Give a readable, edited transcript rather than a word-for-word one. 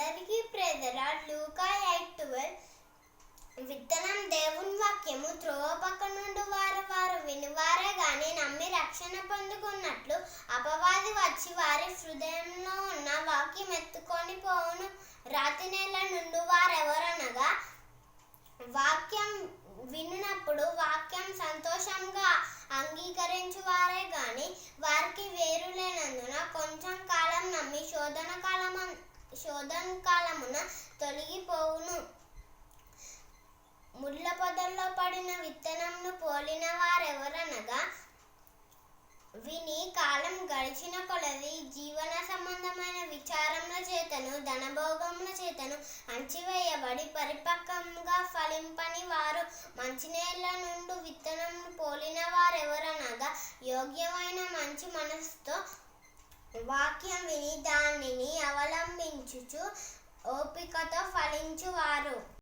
అందరికీ ప్రేదరా లూకా 8:12 విత్తనం దేవుని వాక్యము త్రోవ పక్క నుండి వారు వినువారే గాని నమ్మి రక్షణ పొందుకున్నట్లు అపవాది వచ్చి వారి హృదయంలో ఉన్న వాక్యం ఎత్తుకొని పోవును. రాతి నేల నుండి వారెవరనగా వాక్యం వినునప్పుడు వాక్యం సంతోషంగా అంగీకరించువారే గాని వారికి వేరు లేనందున కొంచెం కాలం నమ్మి శోధన కాలమున తొలగిపోవును. ముళ్ళ పొదల్లో పడిన విత్తనంను పోలిన వారెవరనగా విని కాలం గడిచిన కొలది జీవన సంబంధమైన విచారముల చేతను ధనభోగముల చేతను అణచివేయబడి పరిపక్వంగా ఫలింపని వారు. మంచి నేల నుండి విత్తనంను పోలిన వారెవరనగా యోగ్యమైన మంచి మనసుతో వాక్యం విని దానిని అవలంబించుచు ఓపికతో ఫలించువారు.